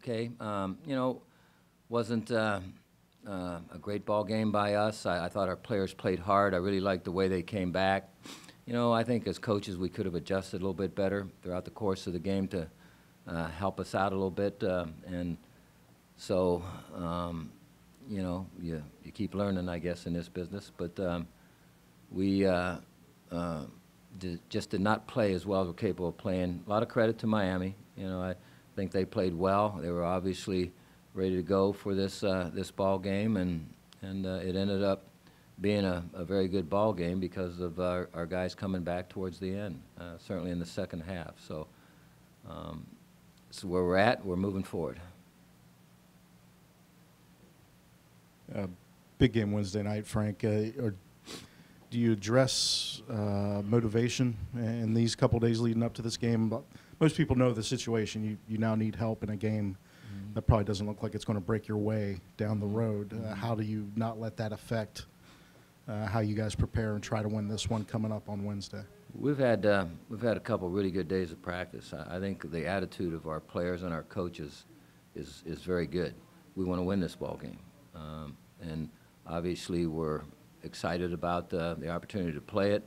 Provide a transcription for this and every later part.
okay. Wasn't a great ball game by us. I thought our players played hard. I really liked the way they came back. I think as coaches we could have adjusted a little bit better throughout the course of the game to help us out a little bit. And so, you keep learning, I guess, in this business. But we just did not play as well as we're capable of playing. A lot of credit to Miami. I think they played well. They were obviously ready to go for this this ball game, and it ended up being a very good ball game because of our guys coming back towards the end, certainly in the second half. So, where we're at. We're moving forward. Big game Wednesday night, Frank. Or do you address motivation in these couple days leading up to this game? Most people know the situation. You now need help in a game that probably doesn't look like it's going to break your way down the road. How do you not let that affect how you guys prepare and try to win this one coming up on Wednesday? We've had a couple really good days of practice. I think the attitude of our players and our coaches is very good. We want to win this ball game, and obviously we're excited about the opportunity to play it.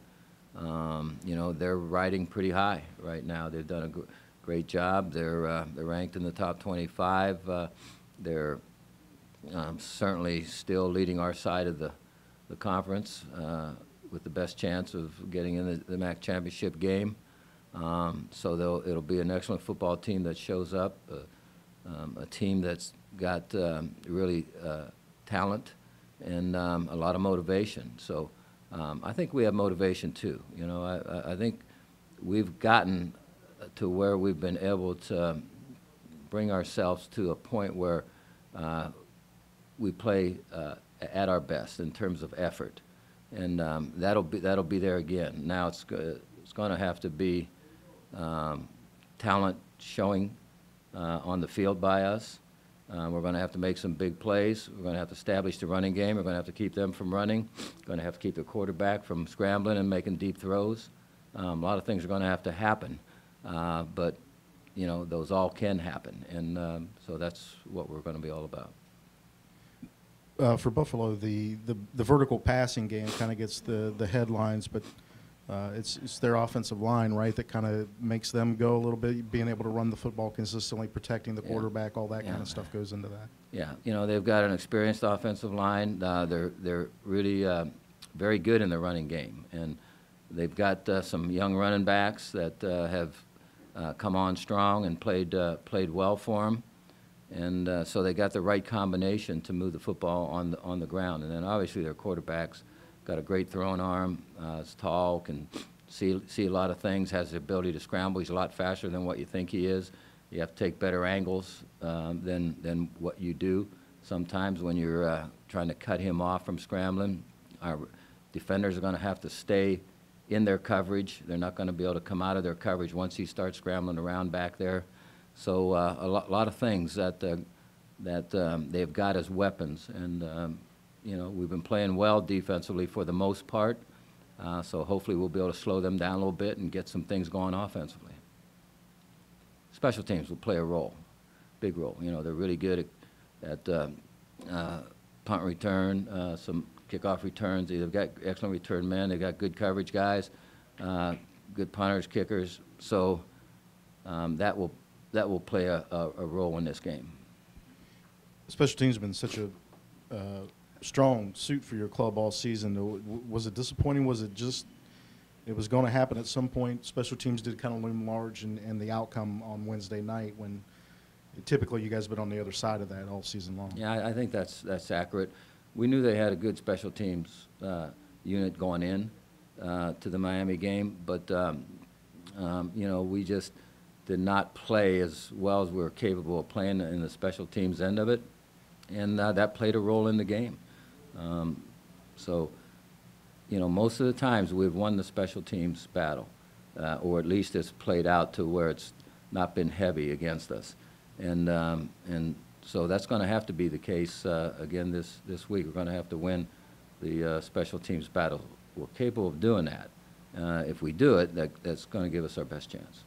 They're riding pretty high right now. They've done a great job. They're ranked in the top 25. They're certainly still leading our side of the conference with the best chance of getting in the MAC championship game. So it'll be an excellent football team that shows up, a team that's got really talent and a lot of motivation. So I think we have motivation too. I think we've gotten to where we've been able to bring ourselves to a point where we play at our best in terms of effort, and that'll be there again. Now it's going to have to be talent showing on the field by us. We're going to have to make some big plays. We're going to have to establish the running game. We're going to have to keep them from running. We're going to have to keep the quarterback from scrambling and making deep throws. A lot of things are going to have to happen, but those all can happen, and so that's what we're going to be all about. For Buffalo, the vertical passing game kind of gets the headlines, but it's their offensive line, right, that kind of makes them go a little bit, being able to run the football consistently, protecting the quarterback, all that kind of stuff goes into that. Yeah, they've got an experienced offensive line. They're really very good in the running game, and they've got some young running backs that have come on strong and played well for them. And so they got the right combination to move the football on the ground. And then obviously their quarterback's got a great throwing arm. Is tall, can see a lot of things, has the ability to scramble. He's a lot faster than what you think he is. You have to take better angles than what you do sometimes when you're trying to cut him off from scrambling. Our defenders are going to have to stay in their coverage. They're not going to be able to come out of their coverage once he starts scrambling around back there. So a lot of things that they've got as weapons, and we've been playing well defensively for the most part. So hopefully we'll be able to slow them down a little bit and get some things going offensively. Special teams will play a role, big role. They're really good at punt return, some kickoff returns. They've got excellent return men. They've got good coverage guys, good punters, kickers. So that will play a role in this game. Special teams have been such a strong suit for your club all season. Was it disappointing? Was it just it was going to happen at some point? Special teams did kind of loom large, and the outcome on Wednesday night, when typically you guys have been on the other side of that all season long. Yeah, I think that's accurate. We knew they had a good special teams unit going in to the Miami game, but we just did not play as well as we were capable of playing in the special teams end of it, and that played a role in the game. So, most of the times we've won the special teams battle, or at least it's played out to where it's not been heavy against us, and so that's going to have to be the case again this week. We're going to have to win the special teams battle. We're capable of doing that. If we do it, that's going to give us our best chance.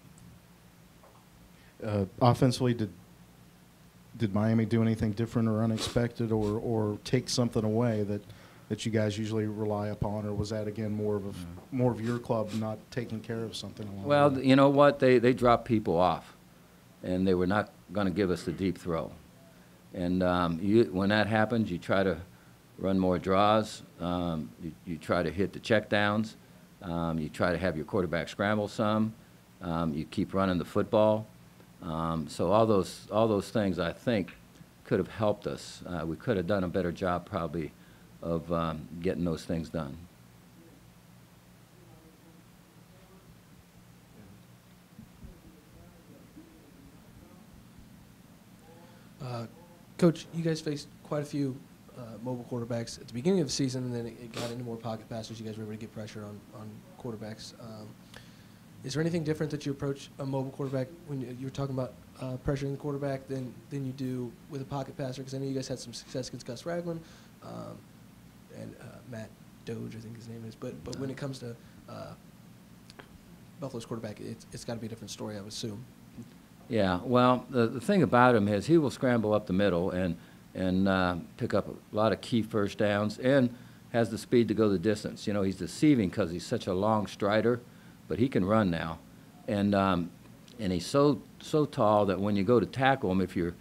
Offensively, did Miami do anything different or unexpected, or take something away that you guys usually rely upon, or was that again more of your club not taking care of something along Well, the way? you know what? They dropped people off, and they were not going to give us the deep throw. And when that happens, you try to run more draws. You try to hit the checkdowns. You try to have your quarterback scramble some. You keep running the football. So all those things, I think, could have helped us. We could have done a better job probably of getting those things done. Coach, you guys faced quite a few mobile quarterbacks at the beginning of the season, and then it got into more pocket passes. You guys were able to get pressure on quarterbacks. Is there anything different that you approach a mobile quarterback when you're talking about pressuring the quarterback than you do with a pocket passer? Because I know you guys had some success against Gus Ragland and Matt Doge, I think his name is. But when it comes to Buffalo's quarterback, it's got to be a different story, I would assume. Yeah, well, the thing about him is he will scramble up the middle and pick up a lot of key first downs and has the speed to go the distance. You know, he's deceiving because he's such a long strider, but he can run now. And he's so tall that when you go to tackle him, if you're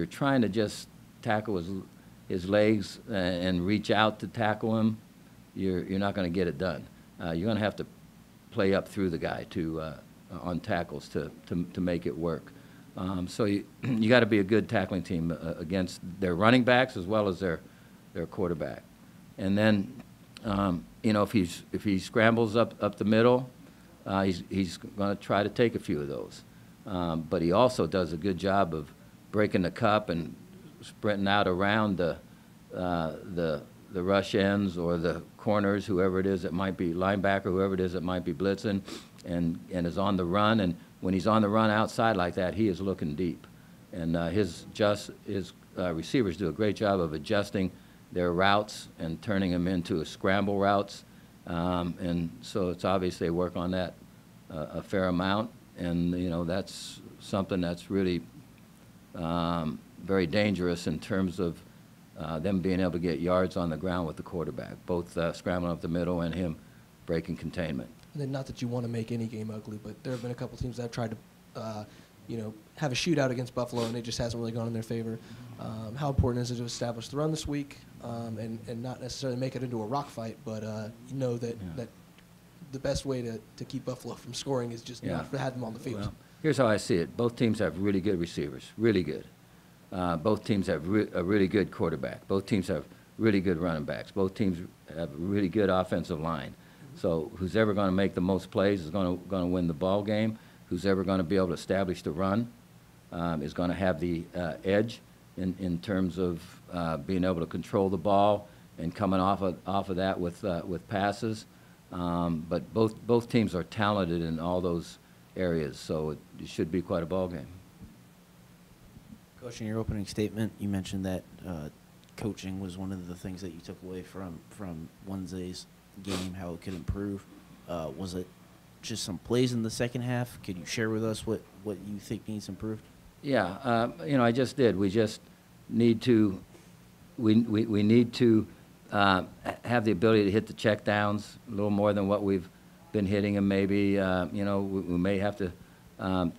trying to just tackle his legs and reach out to tackle him, you're not going to get it done. You're going to have to play up through the guy on tackles to make it work. So you got to be a good tackling team against their running backs as well as their quarterback. And then you know, if he scrambles up the middle, he's going to try to take a few of those. But he also does a good job of breaking the cup and sprinting out around the rush ends or the corners, whoever it is that might be linebacker, whoever it is that might be blitzing, and is on the run. And when he's on the run outside like that, he is looking deep. And his receivers do a great job of adjusting their routes and turning them into a scramble routes. And so it's obvious they work on that a fair amount. And, you know, that's something that's really very dangerous in terms of them being able to get yards on the ground with the quarterback, both scrambling up the middle and him breaking containment. And then, not that you want to make any game ugly, but there have been a couple teams that have tried to, have a shootout against Buffalo, and it just hasn't really gone in their favor. How important is it to establish the run this week, and not necessarily make it into a rock fight, but you know that the best way to keep Buffalo from scoring is just not to have them on the field. Well, here's how I see it. Both teams have really good receivers, really good. Both teams have a really good quarterback. Both teams have really good running backs. Both teams have a really good offensive line. So who's ever going to make the most plays is going to win the ball game. Who's ever going to be able to establish the run is going to have the edge in terms of being able to control the ball and coming off of that with passes. But both teams are talented in all those areas, so it should be quite a ball game. Coach, in your opening statement, you mentioned that coaching was one of the things that you took away from Wednesday's game, how it could improve. Was it just some plays in the second half? Could you share with us what you think needs improved? Yeah, I just did. We just need to we need to have the ability to hit the checkdowns a little more than what we've been hitting them. Maybe we may have to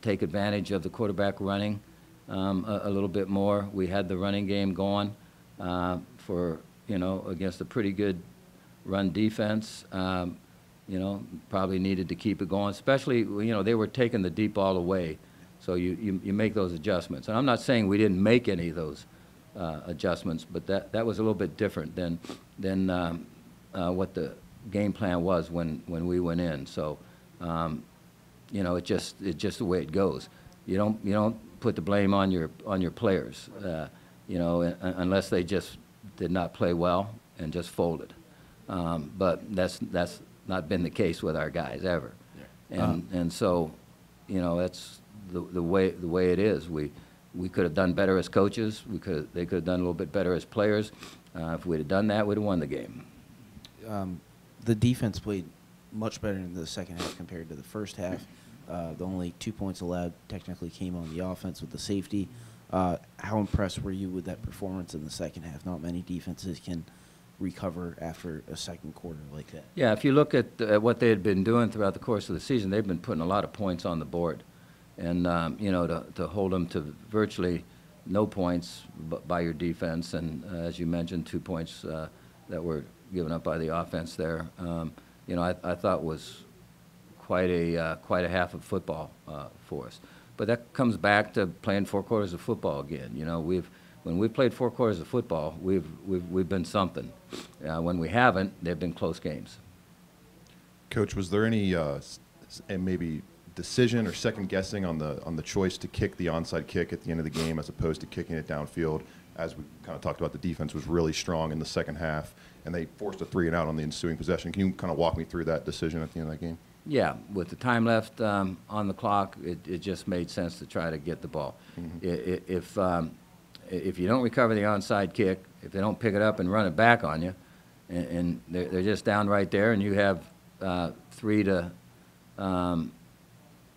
take advantage of the quarterback running a little bit more. We had the running game going against a pretty good run defense. Probably needed to keep it going, especially, they were taking the deep ball away. So you make those adjustments. And I'm not saying we didn't make any of those adjustments, but that was a little bit different than what the game plan was when we went in. So, it's just the way it goes. You don't put the blame on your players, unless they just did not play well and just folded. But that's not been the case with our guys ever. Yeah. And so, that's the way it is. We could have done better as coaches. They could have done a little bit better as players. If we'd have done that, we'd have won the game. The defense played much better in the second half compared to the first half. The only 2 points allowed technically came on the offense with the safety. How impressed were you with that performance in the second half? Not many defenses can recover after a second quarter like that. Yeah, if you look at what they had been doing throughout the course of the season, they've been putting a lot of points on the board. And, to hold them to virtually no points by your defense, and as you mentioned, 2 points that were given up by the offense there, I thought was quite a half of football for us. But that comes back to playing 4 quarters of football again. When we've played 4 quarters of football, we've been something. When we haven't, they've been close games. Coach, was there any maybe decision or second guessing on the choice to kick the onside kick at the end of the game as opposed to kicking it downfield? As we kind of talked about, the defense was really strong in the second half, and they forced a 3-and-out on the ensuing possession. Can you kind of walk me through that decision at the end of that game? Yeah, with the time left on the clock, it just made sense to try to get the ball. Mm-hmm. If you don't recover the onside kick, if they don't pick it up and run it back on you, and they're just down right there, and you have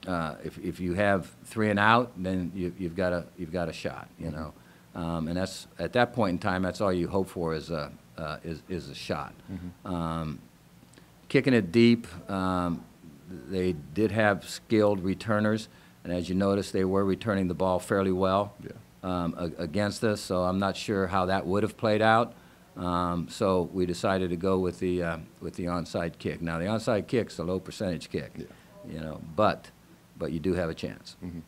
if you have 3 and out, then you've got a shot, and that's at that point in time, that's all you hope for is a shot. Mm-hmm. Kicking it deep, they did have skilled returners, and as you notice, they were returning the ball fairly well. Yeah. Against us, so I'm not sure how that would have played out. So we decided to go with the onside kick. Now the onside kick's a low percentage kick, yeah. But you do have a chance. Mm-hmm.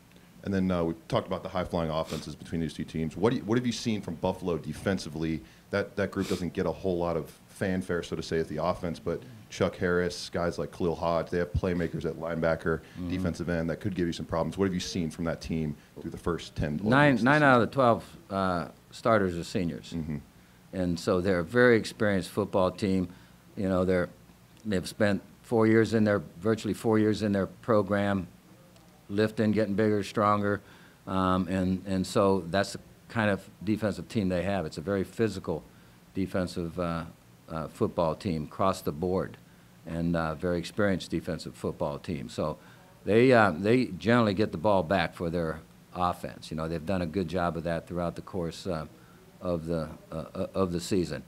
And then we talked about the high-flying offenses between these two teams. What have you seen from Buffalo defensively? That group doesn't get a whole lot of fanfare, so to say, at the offense, but Chuck Harris, guys like Khalil Hodge, they have playmakers at linebacker, mm-hmm. defensive end that could give you some problems. What have you seen from that team through the first 10? Nine out of the 12 starters are seniors. Mm-hmm. And so they're a very experienced football team. They've spent virtually 4 years in their program, lifting, getting bigger, stronger, and so that's the kind of defensive team they have. It's a very physical defensive football team across the board, and very experienced defensive football team. So they generally get the ball back for their offense. They've done a good job of that throughout the course of the season.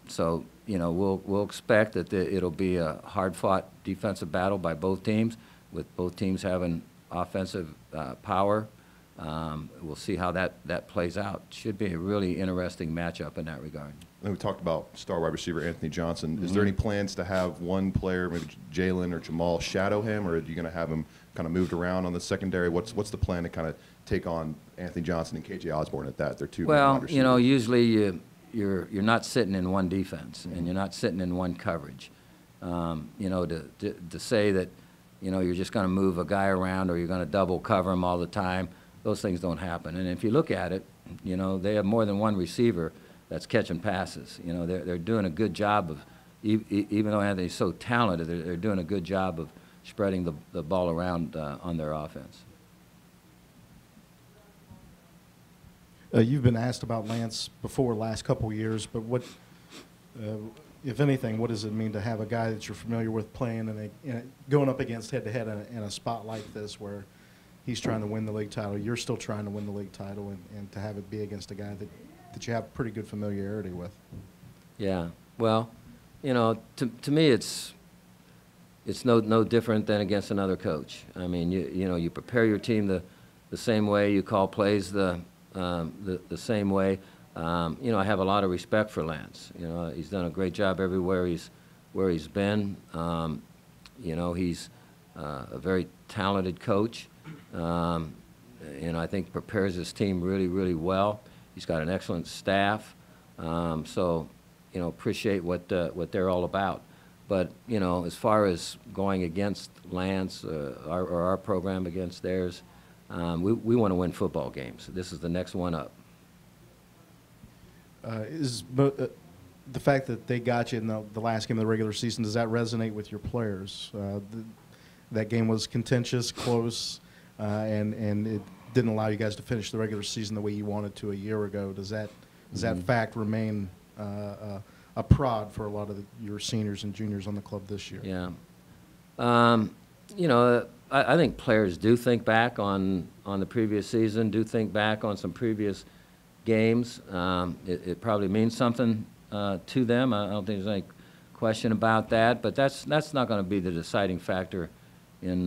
So we'll expect that it'll be a hard-fought defensive battle by both teams, with both teams having offensive power. We'll see how that plays out. Should be a really interesting matchup in that regard. And we talked about star wide receiver Anthony Johnson. Mm-hmm. Is there any plans to have one player, maybe Jalen or Jamal, shadow him, or are you going to have him kind of moved around on the secondary? What's the plan to kind of take on Anthony Johnson and KJ Osborne at that? They're two. Well, usually you're not sitting in one defense, mm-hmm. and you're not sitting in one coverage. To say that you're just going to move a guy around or you're going to double cover him all the time, those things don't happen. And if you look at it, they have more than one receiver that's catching passes. They're doing a good job of, even though Anthony's so talented, they're doing a good job of spreading the ball around on their offense. You've been asked about Lance before last couple years, but what, if anything, what does it mean to have a guy that you're familiar with playing going up against head-to-head in a spot like this where he's trying to win the league title, you're still trying to win the league title, and to have it be against a guy that you have pretty good familiarity with? Yeah, well, to me it's no different than against another coach. I mean, you prepare your team the same way, you call plays the same way. I have a lot of respect for Lance. He's done a great job everywhere where he's been. He's a very talented coach. I think prepares his team really, really well. He's got an excellent staff. Appreciate what they're all about. But, as far as going against Lance or our program against theirs, we want to win football games. This is the next one up. Is the fact that they got you in the last game of the regular season, does that resonate with your players? That game was contentious, close, and it didn't allow you guys to finish the regular season the way you wanted to a year ago. Does that fact remain a prod for a lot of your seniors and juniors on the club this year? Yeah. I think players do think back on the previous season, do think back on some previous games. It probably means something to them. I don't think there's any question about that. But that's not going to be the deciding factor in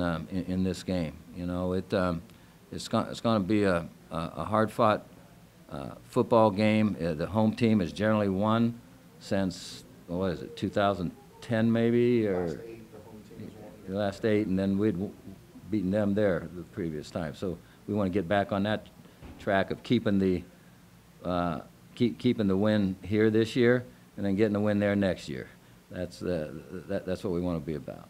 this game. You know, it's going to be a hard-fought football game. The home team has generally won since, what is it, 2010 maybe, or the last 8, and then we'd beaten them there the previous time. So we want to get back on that track of keeping the win here this year, and then getting the win there next year. That's what we want to be about.